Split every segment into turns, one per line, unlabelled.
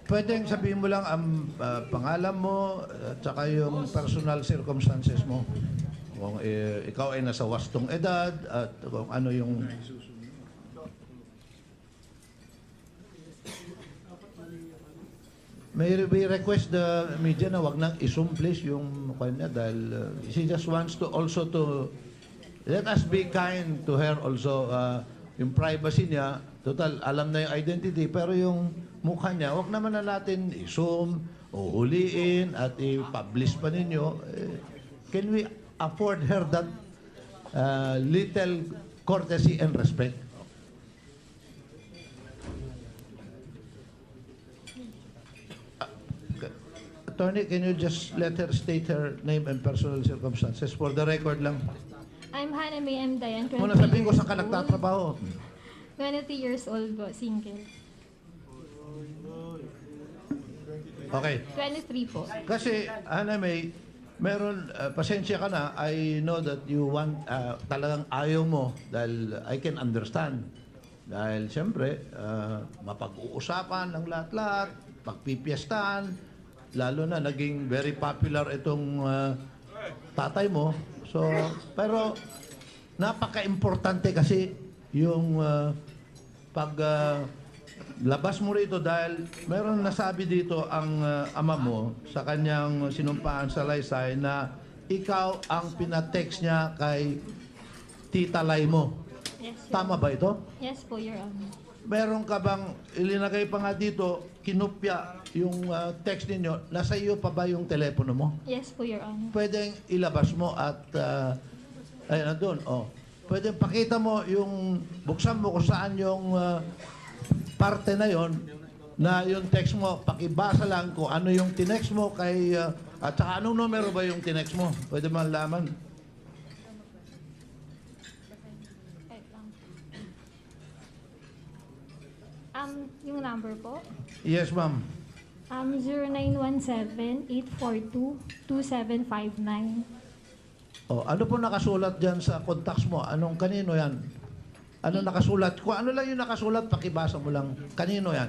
Pwedeng sabihin mo lang ang pangalan mo at saka yung personal circumstances mo. Kung ikaw ay nasa wastong edad at kung ano yung... May we request the media na wag nang i-zoom please yung mukha niya dahil she just wants to also to let us be kind to her also. Yung privacy niya, total alam na yung identity pero yung mukha niya, wag naman na natin i-zoom o huliin at i-publish pa ninyo. Can we afford her that little courtesy and respect? Attorney, can you just let her state her name and personal circumstances for the record lang?
I'm Hannah May M. Dayan, 23
Muna sabihin ko
years
saan ka
old.
nagtatrabaho.
23 years old po, single.
Okay.
23 po.
Kasi, Hannah May, meron, pasensya ka na, I know that you want, talagang ayaw mo dahil I can understand. Dahil siyempre, mapag-uusapan ng lahat-lahat, pagpipiestahan, lalo na naging very popular itong tatay mo. So, pero napaka-importante kasi yung pag labas mo rito dahil meron nasabi dito ang ama mo sa kanyang sinumpaan sa Laysay na ikaw ang pinatext niya kay Tita Lay mo.
Yes, Your
Tama ba ito?
Yes po, Your Honor.
Meron ka bang ilinagay pa nga dito, kinupya yung text ninyo, nasa iyo pa ba yung telepono mo?
Yes po, Your Honor.
Pwedeng ilabas mo at, ayun, nandun, oh. Pwedeng pakita mo yung, buksan mo kung saan yung parte na yon na yung text mo, pakibasa lang kung ano yung tinext mo kay, at saka anong numero ba yung tinext mo? Pwede malaman.
Wait lang. Yung number po?
Yes, ma'am.
0917-842-2759.
Oh, ano po nakasulat dyan sa contacts mo? Anong kanino yan? Ano nakasulat? Kung ano lang yung nakasulat, pakibasa mo lang. Kanino yan?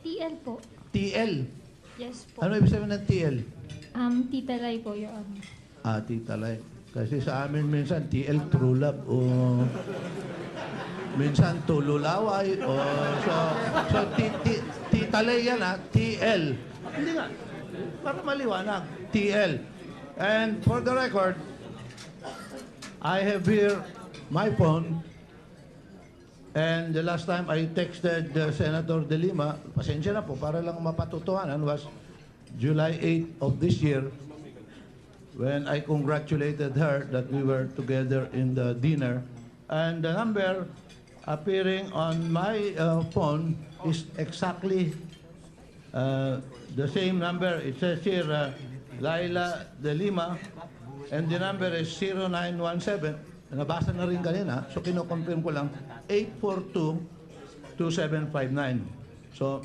TL po.
TL.
Yes po.
Ano ibig sabihin ng TL?
Tita Lai po, Your Honor.
Tita Lai. Kasi sa amin minsan TL True Love o minsan Tululaway o so Tita Lai yan TL. Hindi nga. Para maliwanag. TL. And for the record, I have here my phone. And the last time I texted Senator De Lima, pasensya na po, para lang mapatutuhanan, was July 8 of this year when I congratulated her that we were together in the dinner. And the number appearing on my phone is exactly the same number. It says here, Laila De Lima, and the number is 0917. Nabasa na rin kanina, so kino-confirm ko lang, 842-2759. So,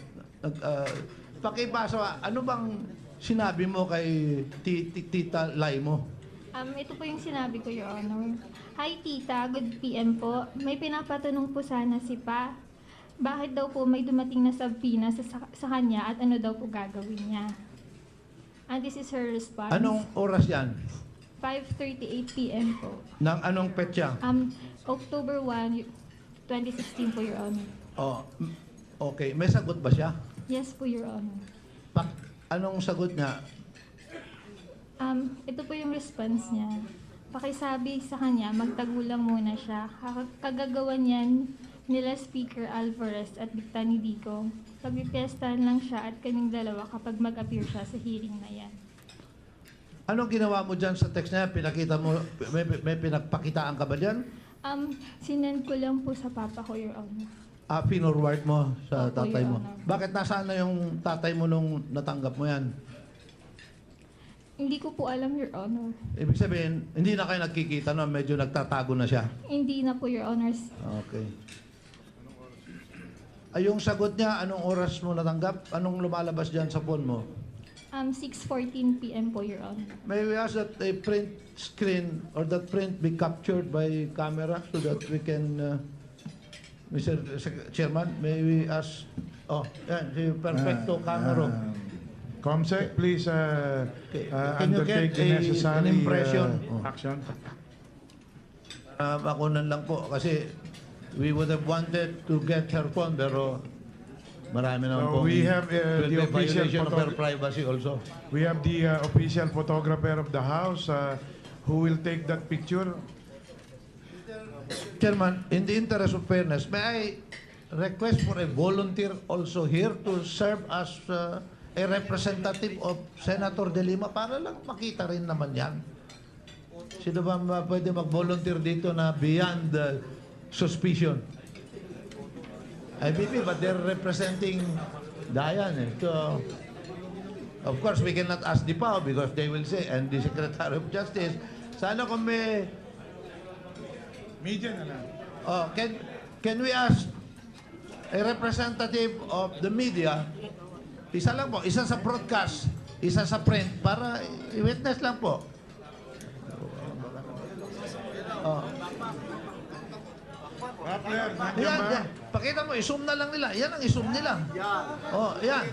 pakibasa, ano bang sinabi mo kay Tita Lai mo?
Ito po yung sinabi ko, Your Honor. Hi, Tita. Good PM po. May pinapatanong po sana si Pa. Bakit daw po may dumating na subpoena sa kanya at ano daw po gagawin niya? And this is her response.
Anong oras yan?
5:38 PM po.
Nang anong petsa?
October 1, 2016 po, Your Honor.
Oh, okay. May sagot ba siya?
Yes po, Your Honor.
Anong sagot niya?
Ito po yung response niya. Pakisabi sa kanya, magtagulang muna siya. Kagagawa niyan nila Speaker Alvarez at Dikta ni Dico. Pagpipiestahan lang siya at kaming dalawa kapag mag-appear siya sa hearing na yan.
Anong ginawa mo dyan sa text niya? Pinakita mo, may pinagpakitaan ka ba dyan?
Sinend ko lang po sa papa ko, Your Honor.
Pinorward mo sa
Opo,
tatay mo.
Your Honor.
Bakit nasaan na yung tatay mo nung natanggap mo yan?
Hindi ko po alam, Your Honor.
Ibig sabihin, hindi na kayo nagkikita no? Medyo nagtatago na siya.
Hindi na po, Your Honor.
Okay. Ay, yung sagot niya, anong oras mo natanggap? Anong lumalabas dyan sa phone mo?
6:14 PM po, Your Honor.
May we ask that a print screen or that print be captured by camera so that we can, Mr. Chairman, may we ask Oh, yan, si Perfecto Camero.
Comsec, please
Can you get
undertake the necessary
an impression?
action.
Makunan lang po kasi we would have wanted to get her phone pero marami naman
So
pong
we have
will
the
be
official
violation of her privacy also.
We have the official photographer of the house who will take that picture.
Chairman, in the interest of fairness, may I request for a volunteer also here to serve as a representative of Senator De Lima para lang makita rin naman yan. Sino ba pwede mag-volunteer dito na beyond suspicion? IBP, but they're representing Dayan. So, of course, we cannot ask the PAO because they will say, and the Secretary of Justice, sana kung may...
Media na lang.
Oh, can we ask a representative of the media, isa lang po, isa sa broadcast, isa sa print, para i-witness lang po. Oh.
Rappler, nandiyan
Yan,
ba?
yan. Pakita mo, i-zoom na lang nila. Yan ang i-zoom nila. Oh, yan.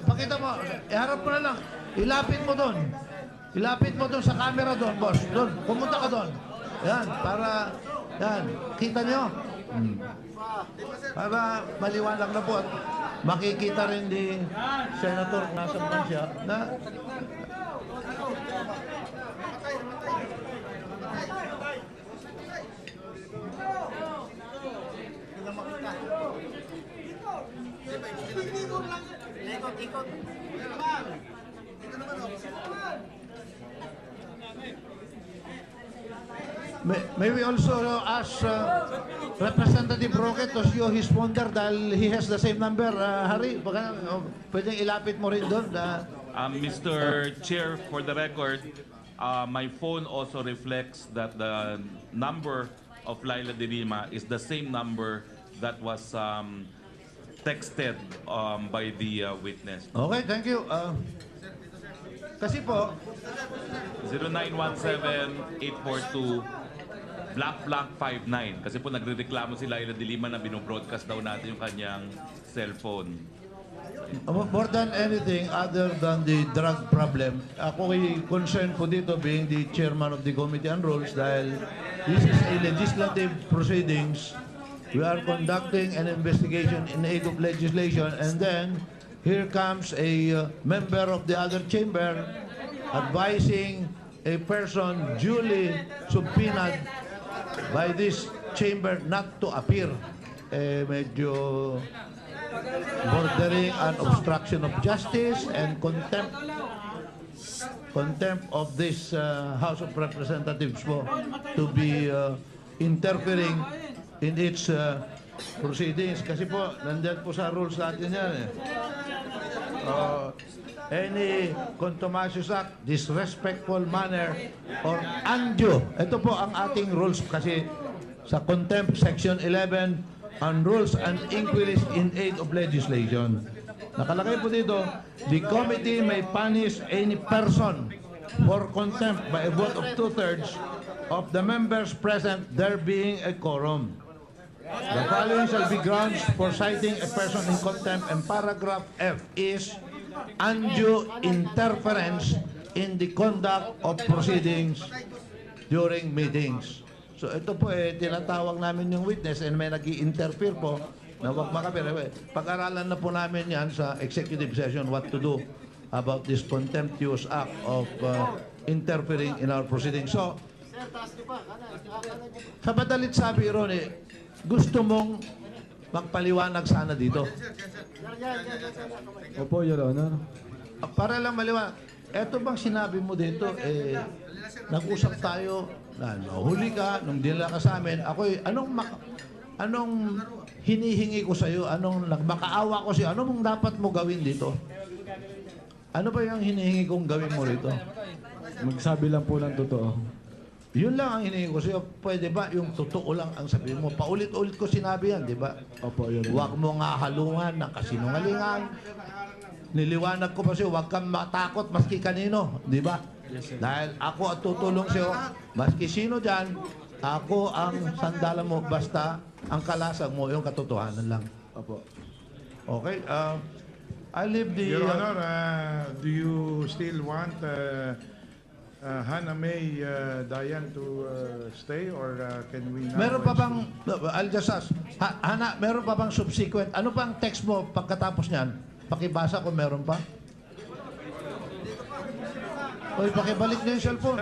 Pakita mo, iharap mo na lang. Ilapit mo doon. Ilapit mo doon sa camera doon, boss. Doon, pumunta ka doon. Yan, para, yan. Kita nyo? Para maliwanag na po at makikita rin ni Senator nasa man siya na may we also ask Representative Roque to show his phone there dahil he has the same number. Harry, pwedeng ilapit mo rin doon.
Mr. Chair, for the record, my phone also reflects that the number of Laila de Lima is the same number that was texted by the witness.
Okay, thank you. Kasi po,
0917-842-59. Kasi po nagrereklamo si Laila de Lima na binobroadcast daw natin yung kanyang cellphone.
more than anything other than the drug problem, ako ay concerned po dito being the chairman of the Committee on Rules dahil this is a legislative proceedings. We are conducting an investigation in aid of legislation and then here comes a member of the other chamber advising a person duly subpoenaed by this chamber not to appear. Medyo bordering on obstruction of justice and contempt of this House of Representatives po to be interfering in its proceedings. Kasi po, nandyan po sa rules natin yan eh. Any contumacious act, disrespectful manner, or undue. Ito po ang ating rules kasi sa contempt section 11 on rules and inquiries in aid of legislation. Nakalagay po dito, the committee may punish any person for contempt by a vote of 2/3 of the members present, there being a quorum. The following shall be grounds for citing a person in contempt, and paragraph F is undue interference in the conduct of proceedings during meetings. So ito po tinatawag namin yung witness and may nag-i-interfere po na wag makapira. Pag-aralan na po namin yan sa executive session what to do about this contemptuous act of interfering in our proceedings. So, sa madalit sabi, Ronnie, gusto mong magpaliwanag sana dito.
Opo, Your Honor.
Para lang maliwanag, eto bang sinabi mo dito, nag-usap tayo, na huli ka, nung dinala ka sa amin, ako'y, anong hinihingi ko sa'yo, anong makaawa ko sa'yo, anong dapat mo gawin dito? Ano ba yung hinihingi kong gawin mo rito?
Magsabi lang po ng totoo.
Yun lang ang hinihingi ko sa'yo. Pwede ba yung totoo lang ang sabihin mo? Paulit-ulit ko sinabi yan, di ba?
Opo, Your Honor.
Huwag mo nga halungan ng kasinungalingan. Niliwanag ko pa sa'yo, huwag kang matakot maski kanino, di ba?
Yes, sir.
Dahil ako at tutulong sa'yo, maski sino dyan, ako ang sandalan mo, basta ang kalasag mo, yung katotohanan lang.
Opo.
Okay. I leave the...
Your Honor, do you still want Hannah May Dayan to stay or can we now...
Meron pa bang... I'll just ask. Hana, meron pa bang subsequent? Ano pang text mo pagkatapos niyan? Pakibasa kung meron pa. Uy, pakibalik niyo yung cellphone.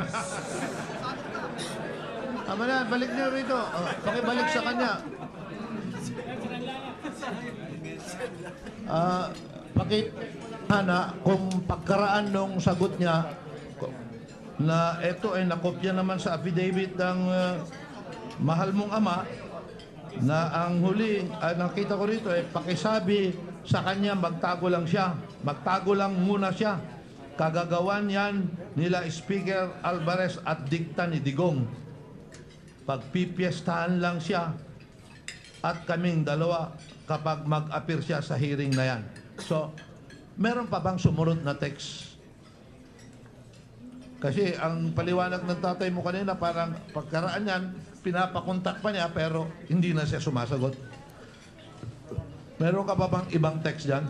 Tama na, balik niyo rito. Pakibalik sa kanya. Hana, kung pagkaraan nung sagot niya na ito ay nakopya naman sa affidavit ng mahal mong ama na ang huli, nakita ko rito pakisabi sa kanya magtago lang siya. Magtago lang muna siya. Kagagawan yan nila Speaker Alvarez at dikta ni Digong. Pagpipiestahan lang siya at kaming dalawa kapag mag-appear siya sa hearing na yan. So, meron pa bang sumunod na text? Kasi ang paliwanag ng tatay mo kanina, parang pagkaraan yan, pinapakontak pa niya pero hindi na siya sumasagot. Meron ka pa bang ibang text dyan?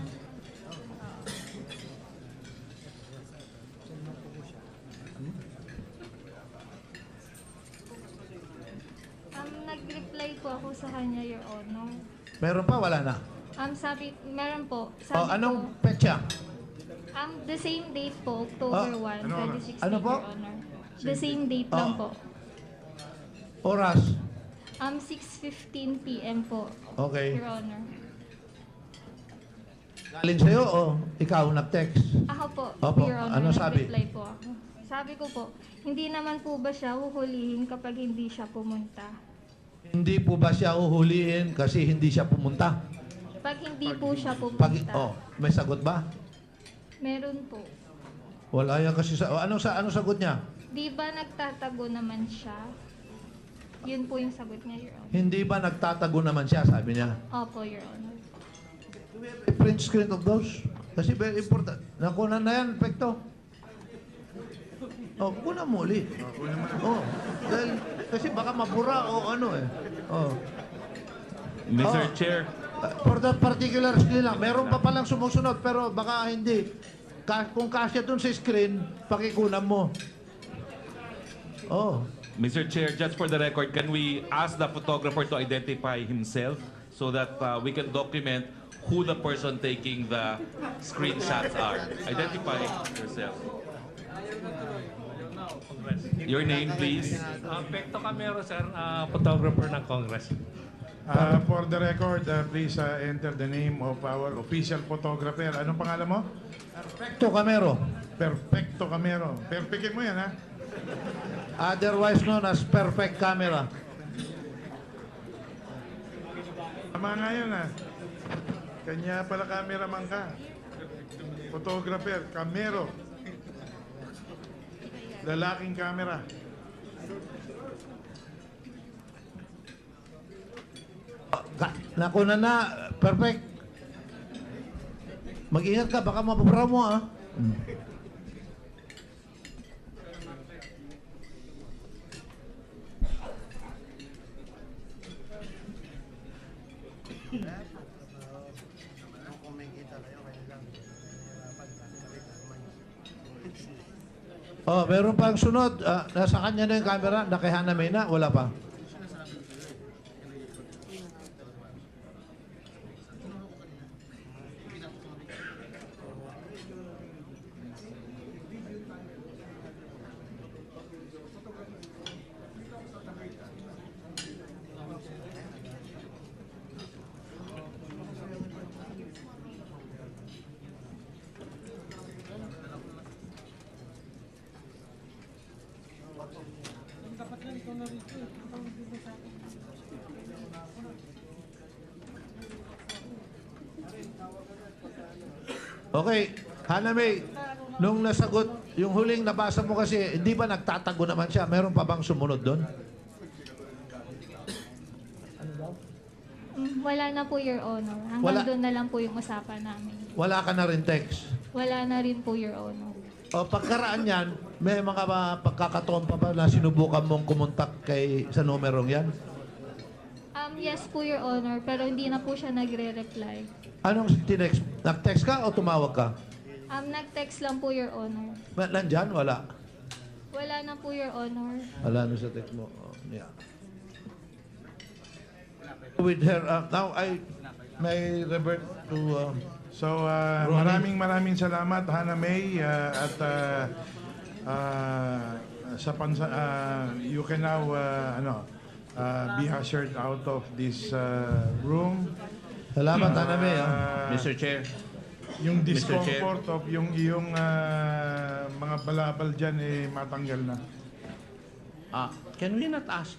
Nag-reply po ako sa kanya, Your Honor.
Meron pa? Wala na?
Meron po.
O,
Sabi
anong
ko,
petsa?
the same date po, October 1, 2016,
Ano po?
Your Honor. The same date lang po.
Oras?
6:15 p.m. po,
Okay.
Your Honor.
Galing sa'yo o ikaw nag-text?
Ako po,
Opo.
Your Honor,
Ano sabi?
nag-reply po ako. Sabi ko po, hindi naman po ba siya huhulihin kapag hindi siya pumunta?
Hindi po ba siya uhulihin kasi hindi siya pumunta?
Pag hindi po siya
Pag,
pumunta,
may sagot ba?
meron po.
Wala yan kasi sa... Ano sagot niya?
Di ba nagtatago naman siya? Yun po yung sagot niya, Your Honor.
Hindi ba nagtatago naman siya, sabi niya?
Opo, Your Honor.
Do we have a print screen of those? Kasi very important. Nakunan na yan, Pekto. Oh, kuna mo ulit. Oh, dahil, kasi baka mabura o ano eh. Oh.
Mr.
Oh.
Chair,
For that particular screen lang, meron pa palang sumusunod pero baka hindi. Kung kasya dun sa screen, pakikunan mo. Oh.
Mr. Chair, just for the record, can we ask the photographer to identify himself so that we can document who the person taking the screenshots are? Identify yourself. Your name, please.
Pekto Camero, sir, photographer ng Congress.
For the record, please enter the name of our official photographer. Anong pangalan mo?
Perfecto Camero.
Perfecto Camero. Perfectin mo yan, ha?
Otherwise known as perfect camera.
Tama nga yan, ha? Kanya pala cameraman ka. Photographer, Camero. Lalaking camera.
Nakuna na, perfect. Mag-ingat ka, baka mabura mo ah. Oh, meron pang sunod. Nasa kanya na yung camera. Kay Hannah May na. Wala pa. Okay, Hannah May, nung nasagot, yung huling nabasa mo kasi, hindi ba nagtatago naman siya? Meron pa bang sumunod doon?
Wala na po, Your Honor. Hanggang
Wala.
doon na lang po yung usapan namin.
Wala ka na rin text.
Wala na rin po, Your Honor.
O pagkaraan yan, may mga pagkakataon pa ba na sinubukan mong kumontak sa numerong yan?
Yes po, Your Honor, pero hindi na po siya nagre-reply.
Anong tinext? Nag-text ka o tumawag ka?
Nag-text lang po, Your Honor.
Nandyan? Wala.
Wala na po, Your Honor.
Wala na sa text mo. Oh, yeah. With her, now I may revert to...
So,
Ronnie.
maraming salamat, Hannah May, at sa you can now be ushered out of this room.
Salamat, Aname.
Mr. Chair.
Yung
Mr. Chair.
discomfort of yung iyong mga balabal dyan, matanggal na.
Can we not ask